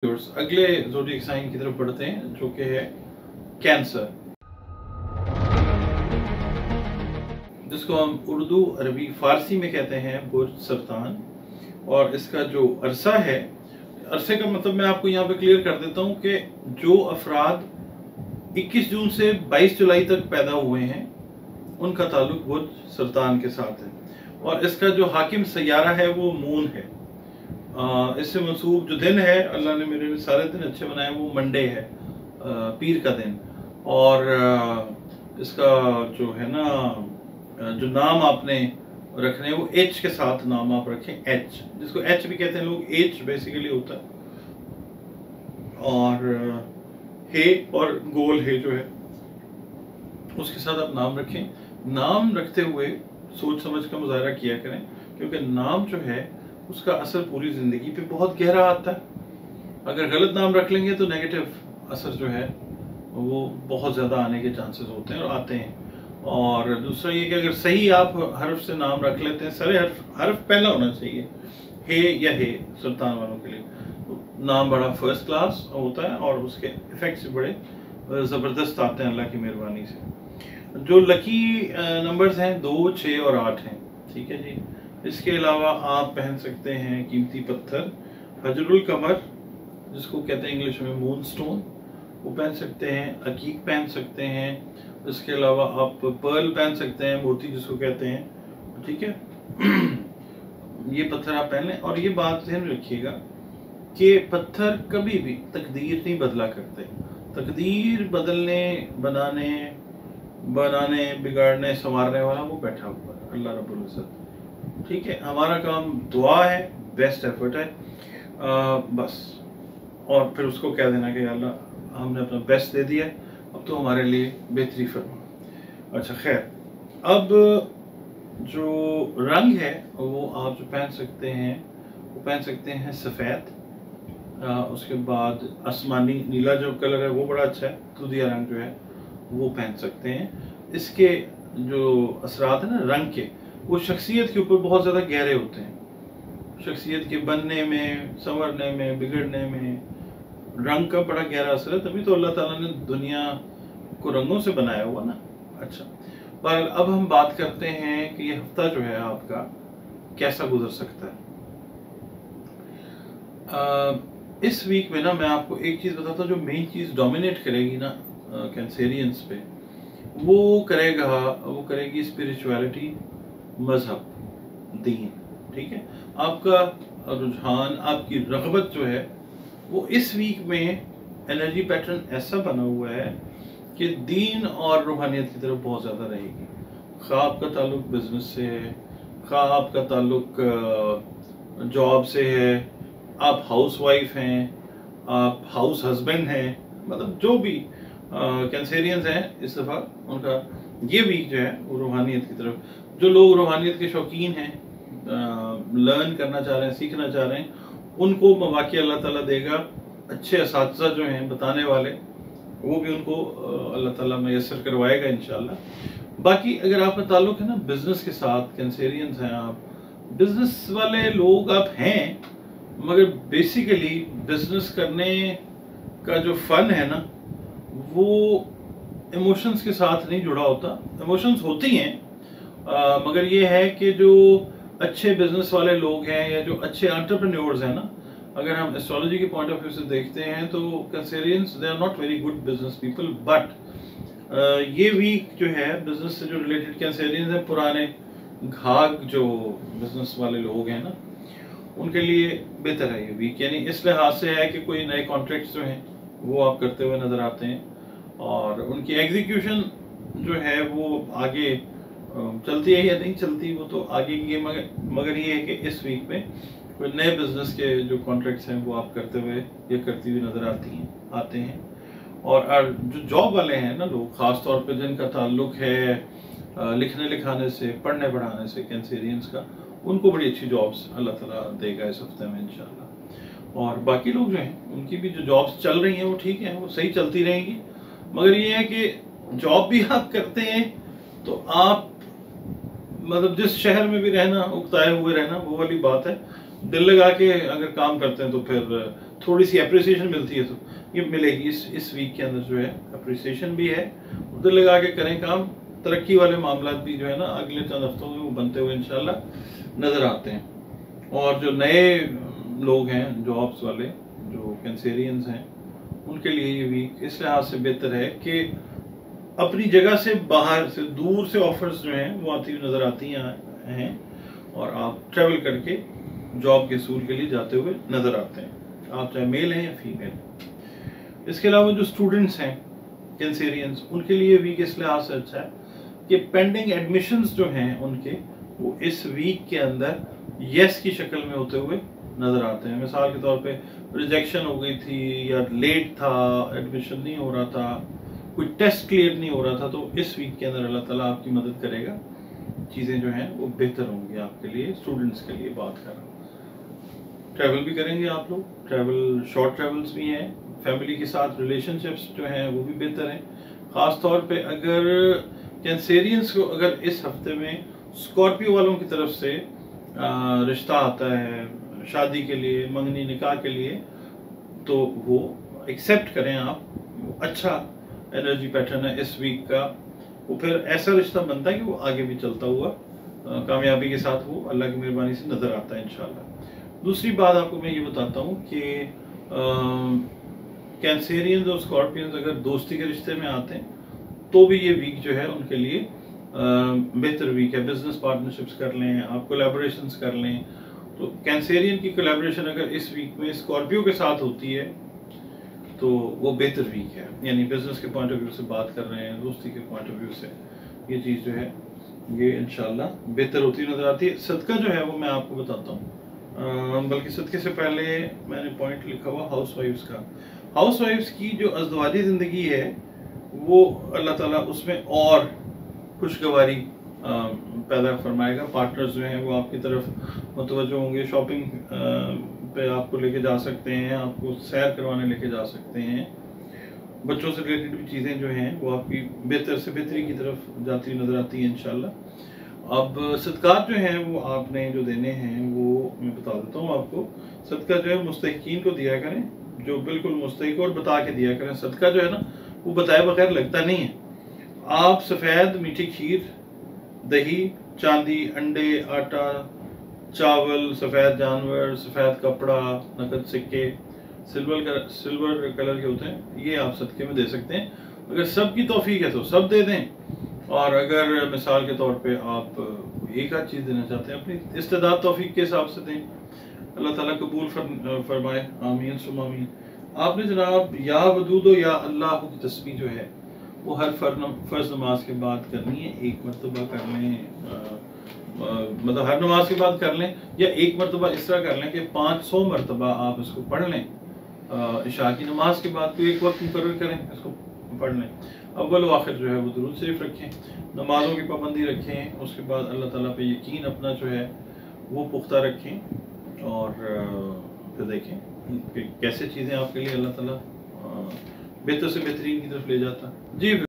अगले zodiac sign की तरफ बढ़ते हैं जो कि है कैंसर, जिसको हम उर्दू, अरबी, फारसी में कहते हैं बुर्ज सरतान। और इसका जो अरसा है, अरसे का मतलब मैं आपको यहाँ पे क्लियर कर देता हूँ कि जो अफराद 21 जून से 22 जुलाई तक पैदा हुए हैं उनका ताल्लुक बुर्ज सरतान के साथ है। और इसका जो हाकिम सैयारा है वो मून है। इससे मंसूब जो दिन है, अल्लाह ने मेरे सारे दिन अच्छे बनाए, वो मंडे है, पीर का दिन। और इसका जो है ना, जो नाम आपने रखने हैं वो एच के साथ नाम आप रखें, एच, जिसको एच भी कहते हैं लोग, एच बेसिकली होता है। और हे और गोल हे जो है उसके साथ आप नाम रखें। नाम रखते हुए सोच समझ का मुजाहरा किया करें, क्योंकि नाम जो है उसका असर पूरी ज़िंदगी पे बहुत गहरा आता है। अगर गलत नाम रख लेंगे तो नेगेटिव असर जो है वो बहुत ज़्यादा आने के चांसेस होते हैं और आते हैं। और दूसरा ये कि अगर सही आप हर्फ से नाम रख लेते हैं, सारे हर्फ पहला होना चाहिए, हे या हे सरतान वालों के लिए, तो नाम बड़ा फर्स्ट क्लास होता है और उसके इफ़ेक्ट्स बड़े ज़बरदस्त आते हैं अल्लाह की मेहरबानी से। जो लकी नंबर्स हैं 2, 6 और 8 हैं, ठीक है जी। इसके अलावा आप पहन सकते हैं कीमती पत्थर, हजरुल कमर जिसको कहते हैं इंग्लिश में मून स्टोन, वो पहन सकते हैं। अकीक पहन सकते हैं। इसके अलावा आप पर्ल पहन सकते हैं, मोती जिसको कहते हैं, ठीक है। ये पत्थर आप पहन लें। और ये बात ध्यान में रखिएगा कि पत्थर कभी भी तकदीर नहीं बदला करते। तकदीर बदलने, बनाने, बिगाड़ने, संवारने वाला वो बैठा हुआ है, अल्लाह रब्बुल इज़्ज़त, ठीक है। हमारा काम दुआ है, बेस्ट एफर्ट है, बस। और फिर उसको कह देना कि अल्लाह हमने अपना बेस्ट दे दिया, अब तो हमारे लिए बेहतरी फरमा। अच्छा खैर, अब जो रंग है वो आप जो पहन सकते हैं, वो पहन सकते हैं सफ़ेद। उसके बाद आसमानी नीला जो कलर है वो बड़ा अच्छा है, दूधिया रंग जो है वो पहन सकते हैं। इसके जो असरात है ना रंग के, वो शख्सियत के ऊपर बहुत ज़्यादा गहरे होते हैं। शख्सियत के बनने में, संवरने में, बिगड़ने में रंग का बड़ा गहरा असर है। तभी तो अल्लाह ताला ने दुनिया को रंगों से बनाया हुआ ना। अच्छा, पर अब हम बात करते हैं कि ये हफ्ता जो है आपका कैसा गुजर सकता है। इस वीक में ना मैं आपको एक चीज़ बताता हूँ, जो मेन चीज़ डोमिनेट करेगी ना कैंसेरियंस पे, वो करेगी स्पिरिचुअलिटी, मजहब, दीन, ठीक है। आपका रुझान, आपकी रग़बत जो है वो इस वीक में एनर्जी पैटर्न ऐसा बना हुआ है कि दीन और रूहानियत की तरफ बहुत ज़्यादा रहेगी। खा आपका ताल्लुक बिजनेस से है, खा आपका ताल्लुक जॉब से है, आप हाउस वाइफ हैं, आप हाउस हस्बैंड हैं, मतलब जो भी कैंसेरियंस हैं इस दफ़ा उनका ये वीक जो है वो रूहानियत की तरफ, जो लोग रूहानियत के शौकीन हैं, लर्न करना चाह रहे हैं, सीखना चाह रहे हैं, उनको मौक़े अल्लाह ताला देगा। अच्छे असातिज़ा जो हैं बताने वाले, वो भी उनको अल्लाह ताला मैसर करवाएगा इंशाअल्लाह। बाकी अगर आपका ताल्लुक़ है ना बिज़नेस के साथ, कैंसेरियंस हैं आप, बिज़नेस वाले लोग आप हैं, मगर बेसिकली बिज़नेस करने का जो फ़न है ना वो इमोशंस के साथ नहीं जुड़ा होता। इमोशंस होती हैं, मगर ये है कि जो अच्छे बिजनेस वाले लोग हैं या जो अच्छे एंटरप्रेन्योर्स हैं ना, अगर हम एस्ट्रोलॉजी के पॉइंट ऑफ व्यू से देखते हैं तो Cancerians they are not very good business people. But ये वीक जो है बिजनेस से जो रिलेटेड कैंसेरियंस हैं, पुराने घाघ जो बिजनेस वाले लोग हैं ना, उनके लिए बेहतर है ये वीक। यानी इस लिहाज से है कि कोई नए कॉन्ट्रैक्ट्स जो हैं वो आप करते हुए नज़र आते हैं और उनकी एग्जीक्यूशन जो है वो आगे चलती है या नहीं चलती वो तो आगे की है। मगर ये है कि इस वीक में कोई नए बिजनेस के जो कॉन्ट्रैक्ट्स हैं वो आप करते हुए या करती हुई नज़र आते हैं। और जो जॉब वाले हैं ना लोग, ख़ास तौर पे जिनका ताल्लुक है लिखने लिखाने से, पढ़ने पढ़ाने से, कैंसेरियंस का, उनको बड़ी अच्छी जॉब्स अल्लाह ताला देगा इस हफ्ते में इंशाल्लाह। और बाकी लोग जो हैं उनकी भी जो जॉब्स चल रही हैं वो ठीक हैं, वो सही चलती रहेंगी। मगर ये है कि जॉब भी आप करते हैं तो आप मतलब जिस शहर में भी रहना, उकताए हुए रहना, वो वाली बात है। दिल लगा के अगर काम करते हैं तो फिर थोड़ी सी अप्रिसिएशन मिलती है तो ये मिलेगी इस वीक के अंदर जो है, अप्रिसिएशन भी है। दिल लगा के करें काम, तरक्की वाले मामला भी जो है ना अगले चंद हफ्तों में वो बनते हुए इंशाल्लाह नज़र आते हैं। और जो नए लोग हैं जॉब्स वाले, जो कैंसेरियंस हैं, उनके लिए ये वीक इस लिहाज से बेहतर है कि अपनी जगह से बाहर से दूर से ऑफर्स जो हैं वो आती हुई नज़र आती हैं और आप ट्रैवल करके जॉब के सूल के लिए जाते हुए नज़र आते हैं, आप चाहे मेल हैं या फीमेल। इसके अलावा जो स्टूडेंट्स हैं कैंसेरियंस, उनके लिए वीक इस लिहाज से अच्छा है कि पेंडिंग एडमिशन्स जो हैं उनके वो इस वीक के अंदर यस की शक्ल में होते हुए नज़र आते हैं। मिसाल के तौर पे रिजेक्शन हो गई थी या लेट था, एडमिशन नहीं हो रहा था, कोई टेस्ट क्लियर नहीं हो रहा था, तो इस वीक के अंदर अल्लाह ताला आपकी मदद करेगा, चीज़ें जो हैं वो बेहतर होंगी आपके लिए। स्टूडेंट्स के लिए बात कर रहा हूँ। ट्रैवल भी करेंगे आप लोग, ट्रैवल शॉर्ट ट्रैवल्स भी हैं, फैमिली के साथ रिलेशनशिप्स जो हैं वो भी बेहतर हैं। ख़ास तौर पे अगर कैंसेरियंस को अगर इस हफ्ते में स्कॉर्पियो वालों की तरफ से रिश्ता आता है शादी के लिए, मंगनी निकाह के लिए, तो वो एक्सेप्ट करें आप, वो अच्छा एनर्जी पैटर्न है इस वीक का। वो फिर ऐसा रिश्ता बनता है कि वो आगे भी चलता हुआ कामयाबी के साथ वो अल्लाह की मेहरबानी से नज़र आता है इंशाल्लाह। दूसरी बात आपको मैं ये बताता हूँ कि कैंसेरियंस और स्कॉर्पियंस अगर दोस्ती के रिश्ते में आते हैं तो भी ये वीक जो है उनके लिए बेहतर वीक है। बिजनेस पार्टनरशिप्स कर लें, आप कोलैबोरेशंस कर लें, तो कैंसेरियन की कोलैबोरेशन अगर इस वीक में स्कॉर्पियो के साथ होती है तो वो बेहतर वीक है। यानी बिजनेस के पॉइंट ऑफ व्यू से बात कर रहे हैं, दोस्ती के पॉइंट ऑफ व्यू से ये चीज़ जो है ये इंशाल्लाह बेहतर होती नज़र आती है। सदका जो है वो मैं आपको बताता हूँ, बल्कि सदके से पहले मैंने पॉइंट लिखा हुआ हाउस वाइफ्स का। हाउस वाइफ्स की जो अज़दवाजी ज़िंदगी है वो अल्लाह ताला उसमें और खुशगवारी पैदा फरमाएगा। पार्टनर्स जो हैं वो आपकी तरफ मुतवज्जो होंगे, शॉपिंग पे आपको लेके जा सकते हैं, आपको सैर करवाने लेके जा सकते हैं, बच्चों से रिलेटेड भी चीज़ें जो हैं वो आपकी बेहतर से बेहतरी की तरफ जाती नज़र आती है इंशाल्लाह। अब सदक़ात जो हैं वो आपने जो देने हैं वो मैं बता देता हूँ आपको। सदका जो है मुस्तहिकीन को दिया करें, जो बिल्कुल मुस्तहिक, और बता के दिया करें। सदका जो है ना वो बताए बगैर लगता नहीं है। आप सफ़ेद मीठी खीर, दही, चांदी, अंडे, आटा, चावल, सफ़ेद जानवर, सफ़ेद कपड़ा, नकद सिक्के, सिल्वर कलर के होते हैं, ये आप सदके में दे सकते हैं। अगर सब की तौफीक है तो सब दे दें, और अगर मिसाल के तौर पे आप एक आध चीज़ देना चाहते हैं अपनी इस्तेदाद तौफीक के हिसाब से दें। अल्लाह ताला कबूल फरमाए, आमीन सुम आमीन। आपने जनाब या वदूदो या अल्लाह की तस्बीह जो है वो हर फ़र्ज नमाज के बाद करनी है। एक मरतबा कर लें, मतलब हर नमाज के बाद कर लें, या एक मरतबा इस तरह कर लें कि 500 मरतबा आप इसको पढ़ लें। इशा की नमाज के बाद तो एक वक्त मुकर्रर करें, इसको पढ़ लें। अव्वल व आखिर जो है वो दुरूद शरीफ रखें, नमाज़ों की पाबंदी रखें, उसके बाद अल्लाह ताला पे यकीन अपना जो है वो पुख्ता रखें, और फिर देखें कि कैसे चीज़ें आपके लिए अल्लाह ताला बेहतर से बेहतरीन की तरफ ले जाता। जी।